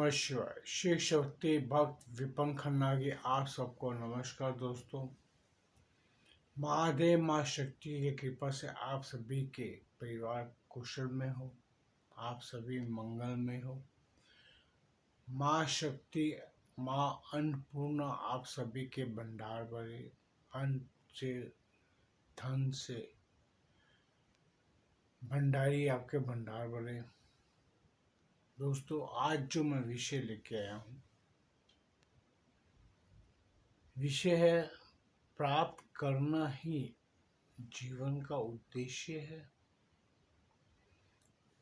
नमः शिवाय। शिव शक्ति भक्त विपन खन्ना की आप सबको नमस्कार दोस्तों। महादेव माँ शक्ति की कृपा से आप सभी के परिवार कुशल में हो, आप सभी मंगल में हो। माँ शक्ति माँ अन्नपूर्णा आप सभी के भंडार भरे, अन्न से धन से भंडारी आपके भंडार भरे। दोस्तों आज जो मैं विषय लेके आया हूँ, विषय है प्राप्त करना ही जीवन का उद्देश्य है।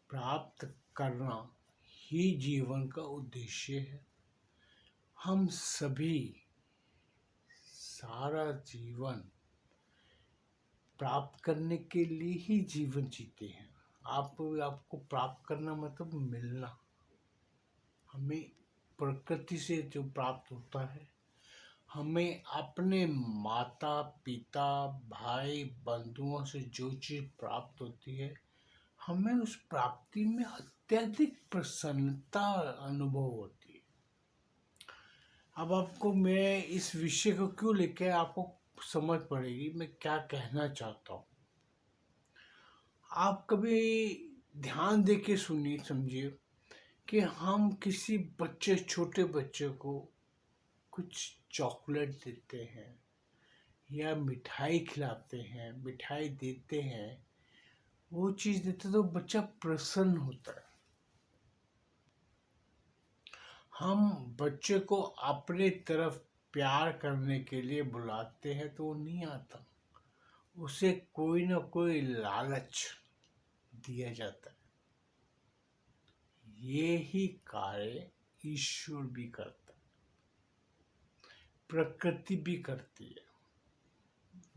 प्राप्त करना ही जीवन का उद्देश्य है। हम सभी सारा जीवन प्राप्त करने के लिए ही जीवन जीते हैं। आपको प्राप्त करना मतलब मिलना। हमें प्रकृति से जो प्राप्त होता है, हमें अपने माता पिता भाई बंधुओं से जो चीज प्राप्त होती है, हमें उस प्राप्ति में अत्यधिक प्रसन्नता अनुभव होती है। अब आपको मैं इस विषय को क्यों लेके आपको समझ पड़ेगी मैं क्या कहना चाहता हूँ। आप कभी ध्यान दे के सुनिए, समझिए कि हम किसी छोटे बच्चे को कुछ चॉकलेट देते हैं या मिठाई खिलाते हैं, मिठाई देते हैं, वो चीज देते तो बच्चा प्रसन्न होता है। हम बच्चे को अपने तरफ प्यार करने के लिए बुलाते हैं तो वो नहीं आता, उसे कोई ना कोई लालच दिया जाता है। ये ही कार्य ईश्वर भी करता है, प्रकृति भी करती है।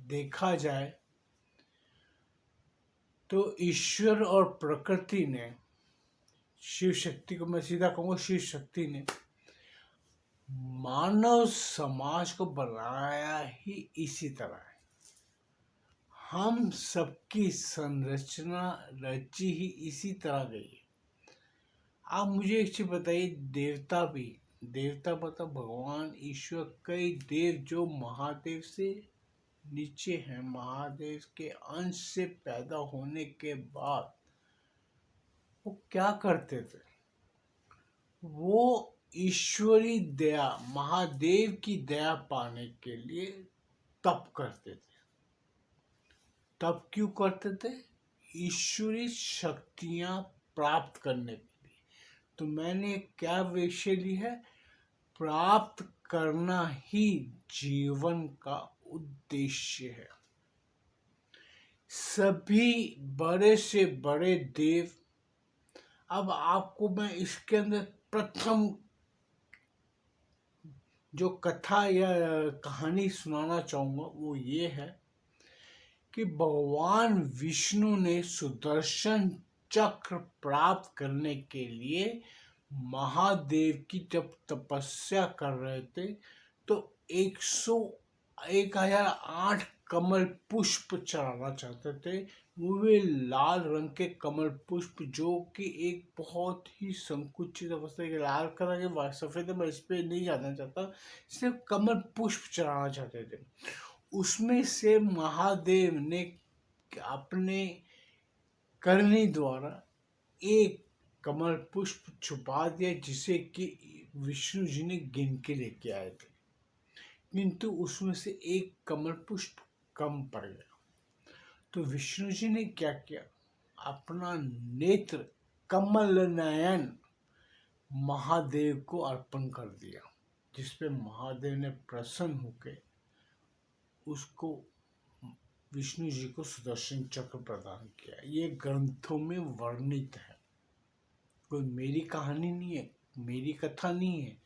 देखा जाए तो ईश्वर और प्रकृति ने, शिव शक्ति को मैं सीधा कहूँगा, शिव शक्ति ने मानव समाज को बनाया ही इसी तरह है। हम सबकी संरचना रची ही इसी तरह गई है। आप मुझे एक चीज बताइए, देवता मतलब भगवान ईश्वर, कई देव जो महादेव से नीचे हैं, महादेव के अंश से पैदा होने के बाद वो क्या करते थे? वो ईश्वरी दया, महादेव की दया पाने के लिए तप करते थे। तप क्यों करते थे? ईश्वरी शक्तियां प्राप्त करने के लिए। तो मैंने क्या विषय ली है? प्राप्त करना ही जीवन का उद्देश्य है। सभी बड़े से बड़े देव, अब आपको मैं इसके अंदर प्रथम जो कथा या कहानी सुनाना चाहूंगा वो ये है कि भगवान विष्णु ने सुदर्शन चक्र प्राप्त करने के लिए महादेव की जब तपस्या कर रहे थे तो 1008 कमल पुष्प चढ़ाना चाहते थे। वो वे लाल रंग के कमल पुष्प, जो कि एक बहुत ही संकुचित अवस्था के लाल कलर के, सफेद मैं इस पे नहीं जाना चाहता, सिर्फ कमल पुष्प चढ़ाना चाहते थे। उसमें से महादेव ने अपने करनी द्वारा एक कमल पुष्प छुपा दिया, जिसे कि विष्णु जी ने गिन के लेके आए थे, किंतु उसमें से एक कमल पुष्प कम पड़ गया। तो विष्णु जी ने क्या किया? अपना नेत्र कमल नयन महादेव को अर्पण कर दिया, जिसपे महादेव ने प्रसन्न होकर उसको, विष्णु जी को सुदर्शन चक्र प्रदान किया। ये ग्रंथों में वर्णित है, कोई मेरी कहानी नहीं है, मेरी कथा नहीं है।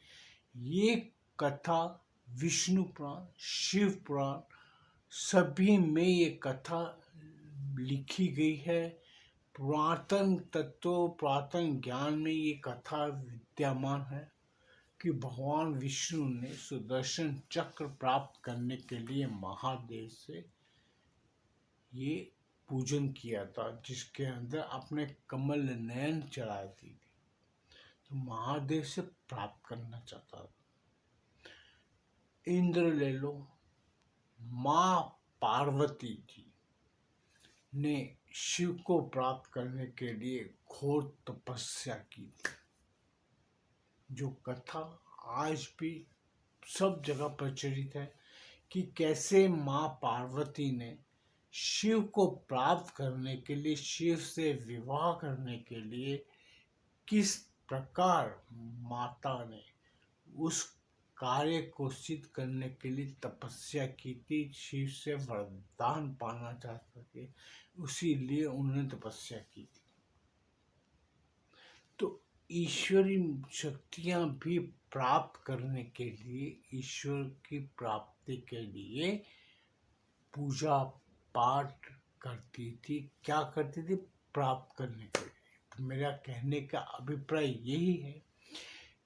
ये कथा विष्णु पुराण, शिव पुराण, सभी में ये कथा लिखी गई है। पुरातन तत्व, पुरातन ज्ञान में ये कथा विद्यमान है कि भगवान विष्णु ने सुदर्शन चक्र प्राप्त करने के लिए महादेव से ये पूजन किया था, जिसके अंदर अपने कमल नयन चढ़ाती थी। तो महादेव से प्राप्त करना चाहता था। इंद्र ले लो, माँ पार्वती जी ने शिव को प्राप्त करने के लिए घोर तपस्या की थी, जो कथा आज भी सब जगह प्रचलित है कि कैसे माँ पार्वती ने शिव को प्राप्त करने के लिए, शिव से विवाह करने के लिए किस प्रकार माता ने उस कार्य को सिद्ध करने के लिए तपस्या की थी, शिव से वरदान पाना चाहते थे, उसी लिए उन्होंने तपस्या की थी। तो ईश्वरी शक्तियां भी प्राप्त करने के लिए, ईश्वर की प्राप्ति के लिए पूजा पाठ करती थी। क्या करती थी? प्राप्त करने के लिए। तो मेरा कहने का अभिप्राय यही है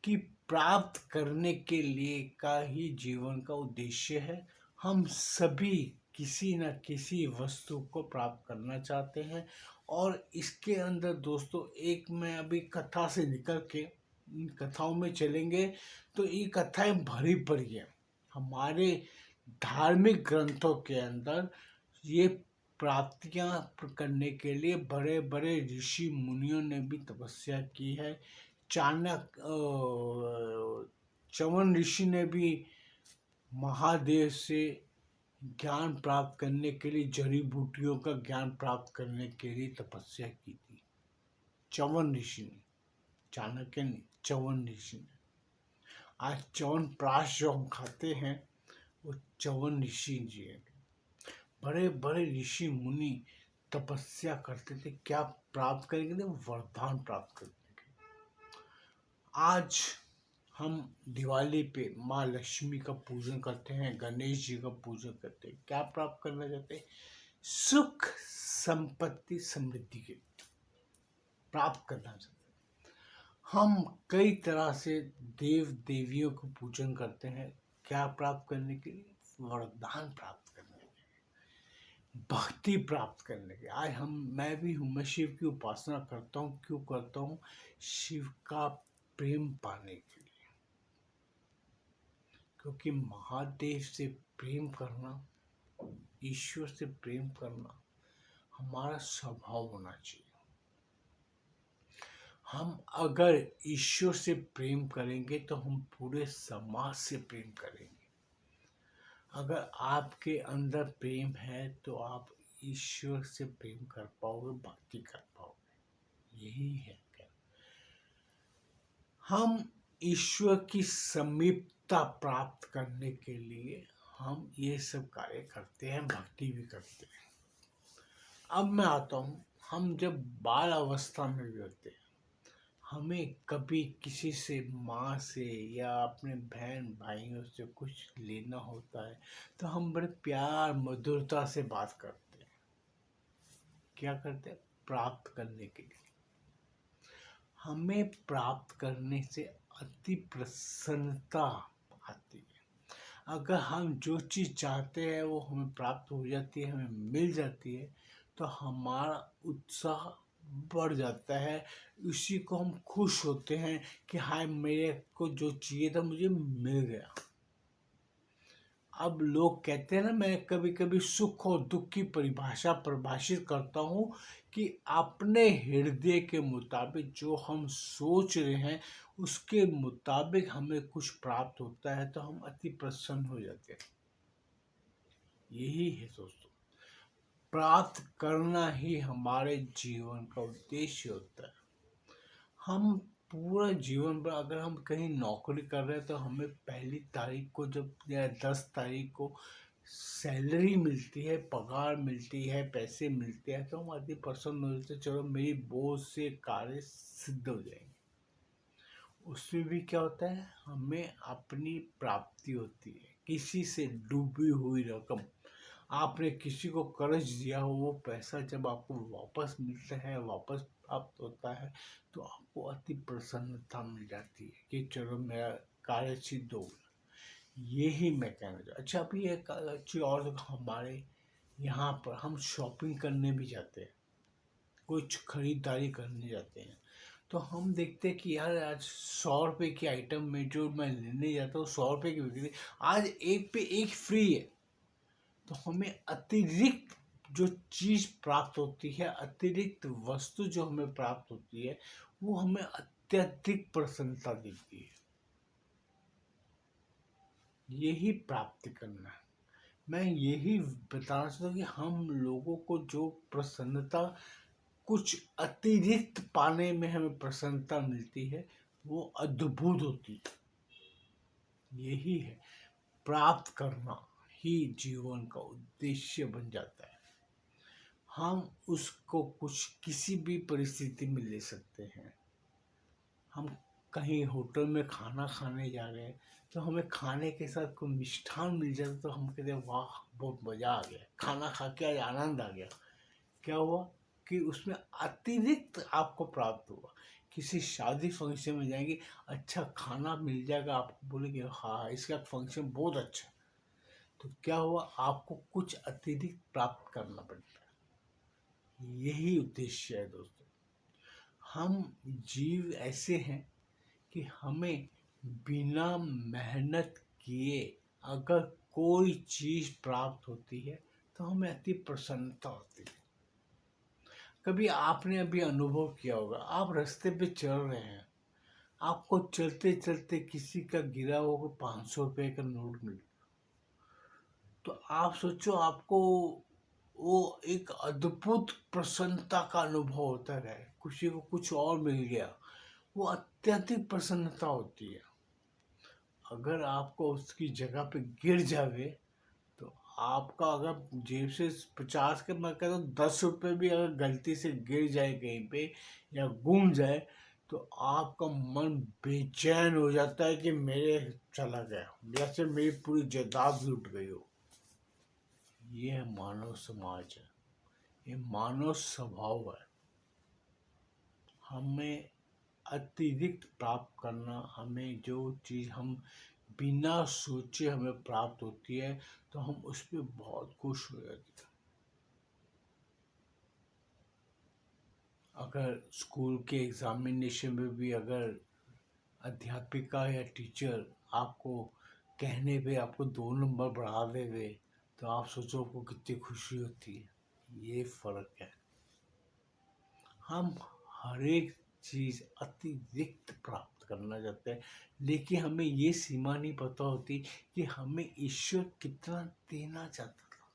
कि प्राप्त करने के लिए का ही जीवन का उद्देश्य है। हम सभी किसी न किसी वस्तु को प्राप्त करना चाहते हैं, और इसके अंदर दोस्तों एक मैं अभी कथा से निकल के इन कथाओं में चलेंगे तो ये कथाएं भरी पड़ी है। हमारे धार्मिक ग्रंथों के अंदर ये प्राप्तियां करने के लिए बड़े बड़े ऋषि मुनियों ने भी तपस्या की है। च्यवन ऋषि ने भी महादेव से ज्ञान प्राप्त करने के लिए, जड़ी बूटियों का ज्ञान प्राप्त करने के लिए तपस्या की थी। च्यवन ऋषि ने, चाणक्य ने, च्यवन ऋषि ने। आज च्यवनप्राश जो हम खाते हैं वो च्यवन ऋषि जी है। बड़े बड़े ऋषि मुनि तपस्या करते थे, क्या प्राप्त करने के लिए? वरदान प्राप्त करने के लिए। आज हम दिवाली पे माँ लक्ष्मी का पूजन करते हैं, गणेश जी का पूजन करते हैं, क्या प्राप्त करना चाहते हैं? सुख, संपत्ति, समृद्धि के प्राप्त करना चाहते हैं। हम कई तरह से देव देवियों को पूजन करते हैं, क्या प्राप्त करने के लिए? वरदान प्राप्त करने के लिए, भक्ति प्राप्त करने के। आज मैं भी हूँ, मैं शिव की उपासना करता हूँ। क्यों करता हूँ? शिव का प्रेम पाने के लिए। क्योंकि महादेव से प्रेम करना, ईश्वर से प्रेम करना हमारा स्वभाव होना चाहिए। हम अगर ईश्वर से प्रेम करेंगे तो हम पूरे समाज से प्रेम करेंगे। अगर आपके अंदर प्रेम है तो आप ईश्वर से प्रेम कर पाओगे, भक्ति कर पाओगे। यही है। हम ईश्वर की समीपता प्राप्त करने के लिए हम ये सब कार्य करते हैं, भक्ति भी करते हैं। अब मैं आता हूँ, हम जब बाल अवस्था में भी होते हैं, हमें कभी किसी से, माँ से या अपने बहन भाइयों से कुछ लेना होता है तो हम बड़े प्यार मधुरता से बात करते हैं। क्या करते हैं? प्राप्त करने के लिए। हमें प्राप्त करने से अति प्रसन्नता आती है। अगर हम जो चीज़ चाहते हैं वो हमें प्राप्त हो जाती है, हमें मिल जाती है, तो हमारा उत्साह बढ़ जाता है। उसी को हम खुश होते हैं कि हाय, मेरे को जो चाहिए था मुझे मिल गया। अब लोग कहते हैं ना, मैं कभी कभी सुख और दुख की परिभाषा परिभाषित करता हूँ कि अपने हृदय के मुताबिक जो हम सोच रहे हैं उसके मुताबिक हमें कुछ प्राप्त होता है तो हम अति प्रसन्न हो जाते हैं। यही है दोस्तों, प्राप्त करना ही हमारे जीवन का उद्देश्य होता है। हम पूरा जीवन पर, अगर हम कहीं नौकरी कर रहे हैं तो हमें पहली तारीख को जब या 10 तारीख को सैलरी मिलती है, पगार मिलती है, पैसे मिलते हैं तो हम अति प्रसन्न हो जाते हैं, चलो मेरी बहुत से कार्य सिद्ध हो जाएंगे। उसमें भी क्या होता है? हमें अपनी प्राप्ति होती है। किसी से डूबी हुई रकम, आपने किसी को कर्ज दिया हो, वो पैसा जब आपको वापस मिलता है, वापस प्राप्त होता है, तो आपको अति प्रसन्नता मिल जाती है कि चलो मेरा कार्य सिद्ध हो गया। यही मैं कहना चाहता। अच्छा, अभी एक अच्छी और, हमारे यहाँ पर हम शॉपिंग करने भी जाते हैं, कुछ खरीदारी करने जाते हैं, तो हम देखते हैं कि यार आज 100 रुपए की आइटम में जो मैं लेने जाता हूँ 100 रुपए की बिक्री, आज एक पे एक फ्री है। तो हमें अतिरिक्त जो चीज प्राप्त होती है, अतिरिक्त वस्तु जो हमें प्राप्त होती है, वो हमें अत्यधिक प्रसन्नता देती है। यही प्राप्ति करना है। मैं यही बताना चाहता हूँ कि हम लोगों को जो प्रसन्नता, कुछ अतिरिक्त पाने में हमें प्रसन्नता मिलती है, वो अद्भुत होती है। यही है, प्राप्त करना ही जीवन का उद्देश्य बन जाता है। हम उसको कुछ किसी भी परिस्थिति में ले सकते हैं। हम कहीं होटल में खाना खाने जा रहे हैं, तो हमें खाने के साथ कोई मिष्ठान मिल जाता तो हम कहते हैं वाह बहुत मज़ा आ गया, खाना खा के आज आनंद आ गया। क्या हुआ कि उसमें अतिरिक्त आपको प्राप्त हुआ। किसी शादी फंक्शन में जाएंगे, अच्छा खाना मिल जाएगा, आप बोलेंगे हाँ इसका फंक्शन बहुत अच्छा। तो क्या हुआ, आपको कुछ अतिरिक्त प्राप्त करना पड़ता है। यही उद्देश्य है दोस्तों। हम जीव ऐसे हैं कि हमें बिना मेहनत किए अगर कोई चीज प्राप्त होती है तो हमें अति प्रसन्नता होती है। कभी आपने अभी अनुभव किया होगा, आप रास्ते पे चल रहे हैं, आपको चलते चलते किसी का गिरा हुआ 500 रुपए का नोट मिल, तो आप सोचो आपको वो एक अद्भुत प्रसन्नता का अनुभव होता है। किसी को कुछ और मिल गया, वो अत्यधिक प्रसन्नता होती है। अगर आपको उसकी जगह पे गिर जावे, तो आपका अगर जेब से 50 के, मैं कहता हूँ 10 रुपये भी अगर गलती से गिर जाए कहीं पे या गुम जाए, तो आपका मन बेचैन हो जाता है कि मेरे चला गया, जैसे मेरी पूरी जायदाद लूट गई हो। ये है मानव समाज है, ये मानव स्वभाव है। हमें अतिरिक्त प्राप्त करना, हमें जो चीज़ हम बिना सोचे हमें प्राप्त होती है, तो हम उस पर बहुत खुश हो जाते हैं। अगर स्कूल के एग्जामिनेशन में भी अगर अध्यापिका या टीचर आपको कहने पे आपको 2 नंबर बढ़ा देवे, तो आप सोचो आपको कितनी खुशी होती है। ये फर्क है। हम हर एक चीज अतिरिक्त प्राप्त करना चाहते हैं, लेकिन हमें ये सीमा नहीं पता होती कि हमें ईश्वर कितना देना चाहता था।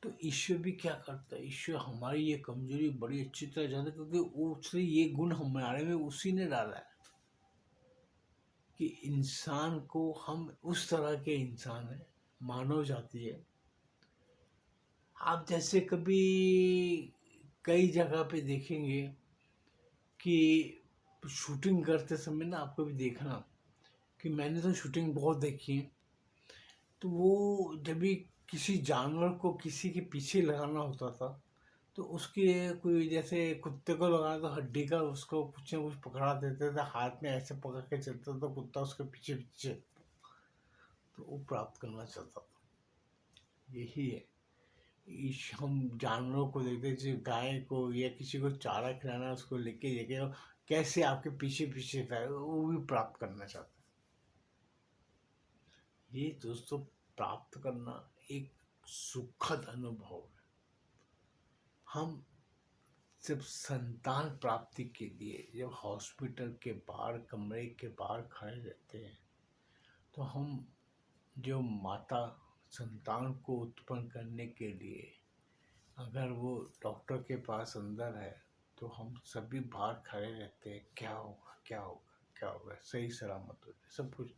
तो ईश्वर भी क्या करता है, ईश्वर हमारी ये कमजोरी बड़ी अच्छी तरह जानता है, क्योंकि उससे ये गुण हमारे में उसी ने डाला है कि इंसान को, हम उस तरह के इंसान है, मानव जाति है। आप जैसे कभी कई जगह पे देखेंगे कि शूटिंग करते समय ना, आपको भी देखना कि मैंने तो शूटिंग बहुत देखी है, तो वो जब भी किसी जानवर को किसी के पीछे लगाना होता था, तो उसके कोई जैसे कुत्ते को लगाना तो हड्डी का उसको कुछ ना कुछ पकड़ा देते थे, हाथ में ऐसे पकड़ के चलता था कुत्ता उसके पीछे पीछे, तो वो प्राप्त करना चाहता था। यही है, हम जानवरों को देखते, जैसे गाय को या किसी को चारा खिलाना, उसको लेके देखे कैसे आपके पीछे पीछे था, वो भी प्राप्त करना चाहता है। ये दोस्तों, प्राप्त करना एक सुखद अनुभव है। हम जब संतान प्राप्ति के लिए जब हॉस्पिटल के बाहर, कमरे के बाहर खड़े रहते हैं, तो हम, जो माता संतान को उत्पन्न करने के लिए अगर वो डॉक्टर के पास अंदर है, तो हम सभी बाहर खड़े रहते हैं, क्या होगा क्या होगा क्या होगा, सही सलामत हो जाए सब कुछ।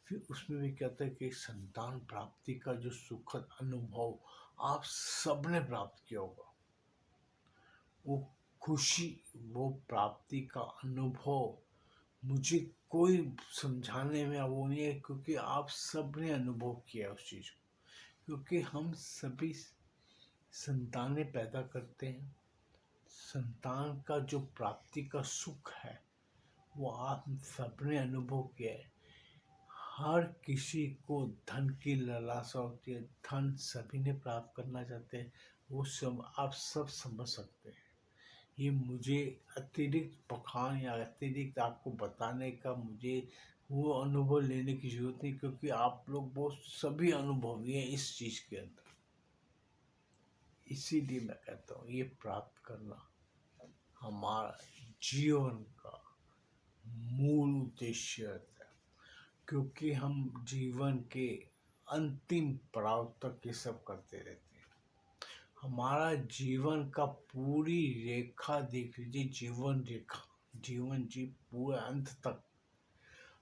फिर उसमें भी कहते हैं कि संतान प्राप्ति का जो सुखद अनुभव आप सबने प्राप्त किया होगा, वो खुशी, वो प्राप्ति का अनुभव मुझे कोई समझाने में वो नहीं है, क्योंकि आप सबने अनुभव किया उस चीज़ को। क्योंकि हम सभी संतानें पैदा करते हैं, संतान का जो प्राप्ति का सुख है वो आप सबने अनुभव किया है। हर किसी को धन की लालसा होती है, धन सभी ने प्राप्त करना चाहते हैं, वो सब आप सब समझ सकते हैं। ये मुझे अतिरिक्त बखान या अतिरिक्त आपको बताने का मुझे वो अनुभव लेने की ज़रूरत नहीं, क्योंकि आप लोग बहुत सभी अनुभवी हैं इस चीज़ के अंदर। इसीलिए मैं कहता हूँ ये प्राप्त करना हमारा जीवन का मूल उद्देश्य है, क्योंकि हम जीवन के अंतिम पड़ाव तक ये सब करते रहते हैं। हमारा जीवन का पूरी रेखा देख लीजिए, जीवन रेखा, जीवन जी पूरे अंत तक,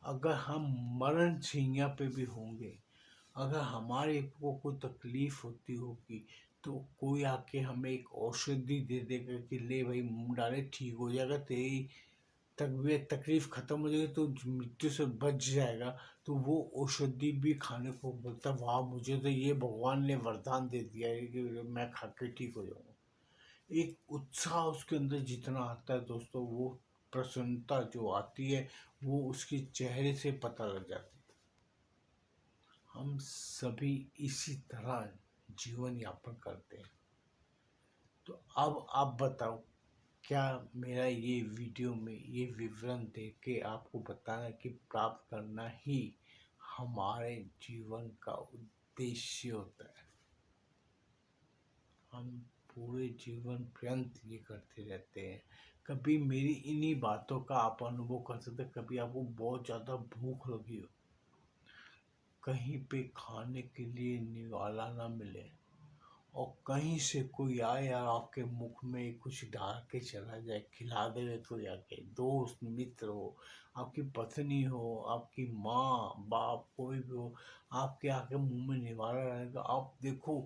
अगर हम मरण छैया पे भी होंगे, अगर हमारे को कोई तकलीफ होती होगी, तो कोई आके हमें एक औषधि दे देगा कि ले भाई मुंह डाले ठीक हो जाएगा, तेरी तबीयत तकलीफ खत्म हो जाएगी, तो मृत्यु से बच जाएगा, तो वो औषधि भी खाने को बोलता, वाह मुझे तो ये भगवान ने वरदान दे दिया है कि मैं खा के ठीक हो जाऊंगा। एक उत्साह उसके अंदर जितना आता है दोस्तों, वो प्रसन्नता जो आती है वो उसके चेहरे से पता लग जाती है। हम सभी इसी तरह जीवन यापन करते हैं। तो अब आप बताओ, क्या मेरा ये वीडियो में ये विवरण दे के आपको बताना कि प्राप्त करना ही हमारे जीवन का उद्देश्य होता है? हम पूरे जीवन पर्यंत ये करते रहते हैं। कभी मेरी इन्हीं बातों का आप अनुभव कर सकते, कभी आपको बहुत ज़्यादा भूख लगी हो, कहीं पे खाने के लिए निवाला ना मिले, और कहीं से कोई आए और आपके मुख में कुछ डाल के चला जाए, खिला देवे कोई आके, दोस्त मित्र हो, आपकी पत्नी हो, आपकी माँ बाप कोई भी हो, आपके आके मुंह में निवाला रहेगा, आप देखो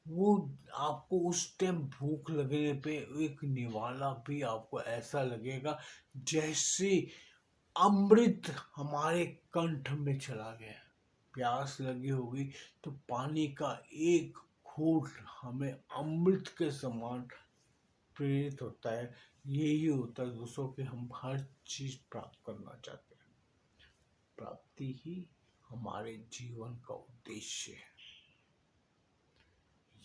वो आपको उस टाइम भूख लगने पे एक निवाला भी आपको ऐसा लगेगा जैसे अमृत हमारे कंठ में चला गया। प्यास लगी होगी तो पानी का एक घूंट हमें अमृत के समान प्रेरित होता है। यही होता है दोस्तों कि हम हर चीज प्राप्त करना चाहते हैं। प्राप्ति ही हमारे जीवन का उद्देश्य है।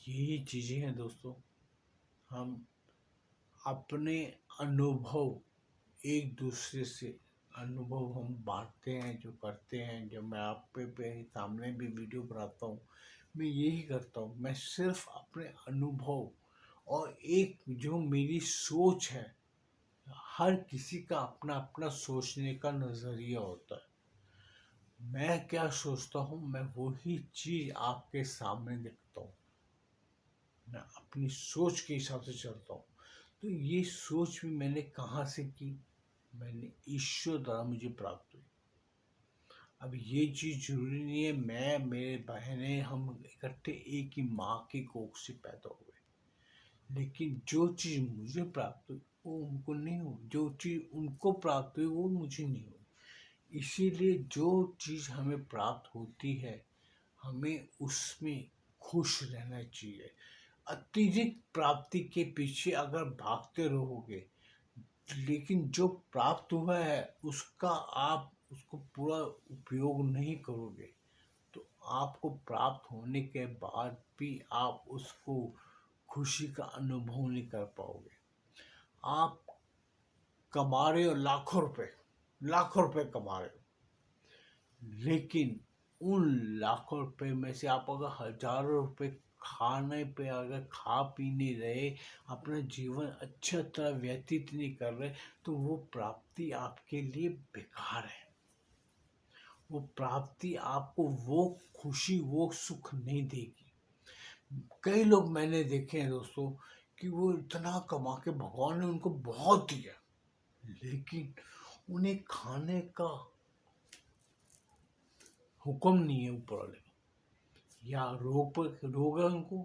यही चीजें हैं दोस्तों, हम अपने अनुभव एक दूसरे से अनुभव हम बांटते हैं, जो करते हैं। जब मैं आप पे सामने भी वीडियो बनाता हूँ, मैं यही करता हूँ, मैं सिर्फ अपने अनुभव और एक जो मेरी सोच है, हर किसी का अपना अपना सोचने का नज़रिया होता है। मैं क्या सोचता हूँ, मैं वही चीज़ आपके सामने देखता हूँ, मैं अपनी सोच के हिसाब से चलता हूँ। तो ये सोच भी मैंने कहाँ से की? मैंने ईश्वर द्वारा मुझे प्राप्त हुई। अब ये चीज़ जरूरी नहीं है मैं मेरे बहनें हम इकट्ठे एक ही माँ की कोख से पैदा हुए, लेकिन जो चीज़ मुझे प्राप्त हुई वो उनको नहीं हुई, जो चीज़ उनको प्राप्त हुई वो मुझे नहीं हुई। इसीलिए जो चीज़ हमें प्राप्त होती है, हमें उसमें खुश रहना चाहिए। अतिरिक्त प्राप्ति के पीछे अगर भागते रहोगे, लेकिन जो प्राप्त हुआ है उसका आप उसको पूरा उपयोग नहीं करोगे, तो आपको प्राप्त होने के बाद भी आप उसको खुशी का अनुभव नहीं कर पाओगे। आप कमा रहे हो लाखों रुपए कमा रहे हो, लेकिन उन लाखों रुपए में से आप अगर हजारों रुपए खाने पे अगर खा पी नहीं रहे, अपना जीवन अच्छा तरह व्यतीत नहीं कर रहे, तो वो प्राप्ति आपके लिए बेकार है। वो प्राप्ति आपको वो खुशी वो सुख नहीं देगी। कई लोग मैंने देखे हैं दोस्तों कि वो इतना कमा के भगवान ने उनको बहुत दिया, लेकिन उन्हें खाने का हुक्म नहीं है ऊपर वाले का। या रोग है उनको,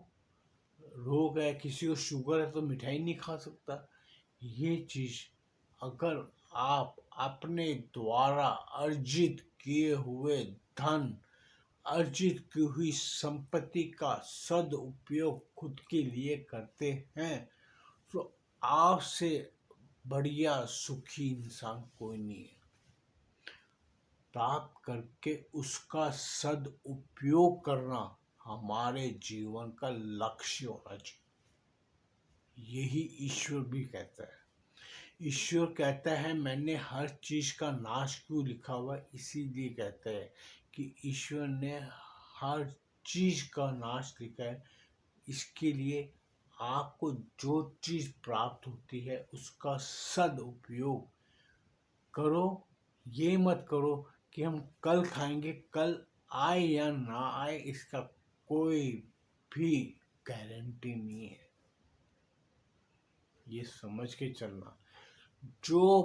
रोग है, किसी को शुगर है तो मिठाई नहीं खा सकता। ये चीज अगर आप अपने द्वारा अर्जित किए हुए धन, अर्जित की हुई संपत्ति का सदुपयोग खुद के लिए करते हैं, तो आपसे बढ़िया सुखी इंसान कोई नहीं है। प्राप्त करके उसका सदुपयोग करना हमारे जीवन का लक्ष्य होना चाहिए। यही ईश्वर भी कहता है। ईश्वर कहता है मैंने हर चीज का नाश क्यों लिखा हुआ है, इसीलिए कहता है कि ईश्वर ने हर चीज का नाश लिखा है। इसके लिए आपको जो चीज प्राप्त होती है उसका सदुपयोग करो। ये मत करो कि हम कल खाएंगे, कल आए या ना आए इसका कोई भी गारंटी नहीं है। ये समझ के चलना, जो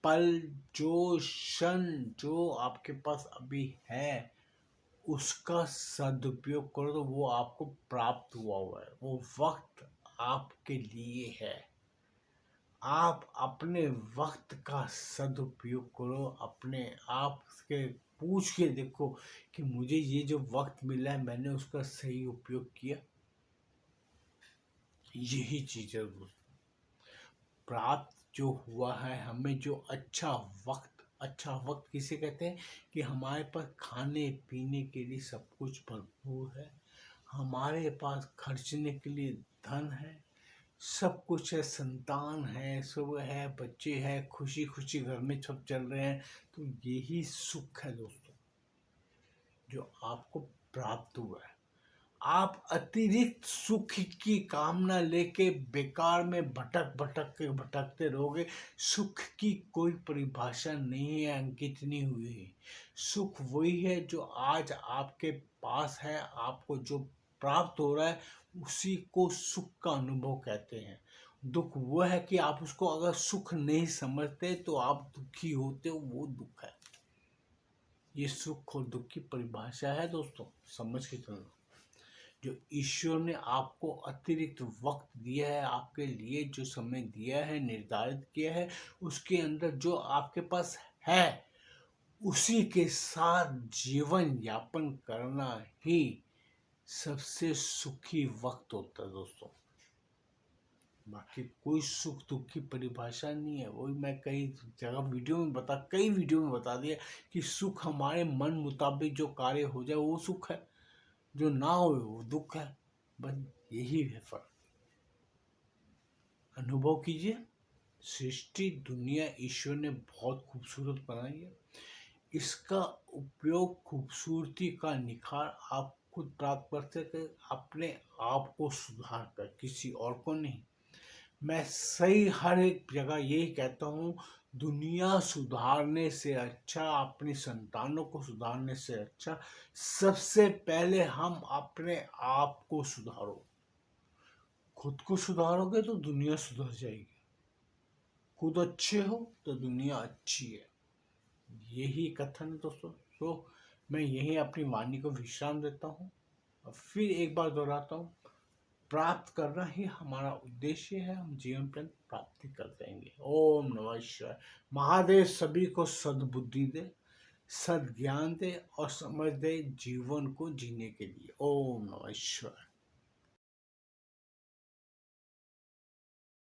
पल, जो क्षण, जो आपके पास अभी है उसका सदुपयोग करो तो वो आपको प्राप्त हुआ है। वो वक्त आपके लिए है। आप अपने वक्त का सदुपयोग करो। अपने आप से पूछ के देखो कि मुझे ये जो वक्त मिला है मैंने उसका सही उपयोग किया। यही चीज है दोस्तों। प्राप्त जो हुआ है हमें, जो अच्छा वक्त किसे कहते हैं कि हमारे पास खाने पीने के लिए सब कुछ भरपूर है, हमारे पास खर्चने के लिए धन है, सब कुछ है, संतान है, सब है, बच्चे हैं, खुशी खुशी घर में सब चल रहे हैं। तो यही सुख है दोस्तों जो आपको प्राप्त हुआ है। आप अतिरिक्त सुख की कामना लेके बेकार में भटकते रहोगे। सुख की कोई परिभाषा नहीं है अंकित नहीं हुई है। सुख वही है जो आज आपके पास है, आपको जो प्राप्त हो रहा है उसी को सुख का अनुभव कहते हैं। दुख वो है कि आप उसको अगर सुख नहीं समझते तो आप दुखी होते हो, वो दुख है। ये सुख और दुख की परिभाषा है दोस्तों, समझ के चलना। जो ईश्वर ने आपको अतिरिक्त वक्त दिया है, आपके लिए जो समय दिया है, निर्धारित किया है, उसके अंदर जो आपके पास है उसी के साथ जीवन यापन करना ही सबसे सुखी वक्त होता है दोस्तों। बाकी कोई सुख दुख की परिभाषा नहीं है। वही मैं कई वीडियो में बता दिया कि सुख हमारे मन मुताबिक जो कार्य हो जाए वो सुख है, जो ना हो वो दुख है। बस यही है फर्क। अनुभव कीजिए। सृष्टि दुनिया ईश्वर ने बहुत खूबसूरत बनाई है। इसका उपयोग, खूबसूरती का निखार आप खुद प्राप्त कर सके, अपने आप को सुधार कर, किसी और को नहीं। मैं सही हर एक जगह यही कहता हूँ, दुनिया सुधारने से अच्छा, अपनी संतानों को सुधारने से अच्छा, सबसे पहले हम अपने आप को सुधारो। खुद को सुधारोगे तो दुनिया सुधर जाएगी। खुद अच्छे हो तो दुनिया अच्छी है। यही कथन है दोस्तों। तो मैं यही अपनी वाणी को विश्राम देता हूँ और फिर एक बार दोहराता हूँ, प्राप्त करना ही हमारा उद्देश्य है। हम जीवन पर्यंत प्राप्ति कर देंगे। ओम नमः शिवाय। महादेव सभी को सद्बुद्धि दे, सद ज्ञान दे और समझ दे जीवन को जीने के लिए। ओम नमः शिवाय।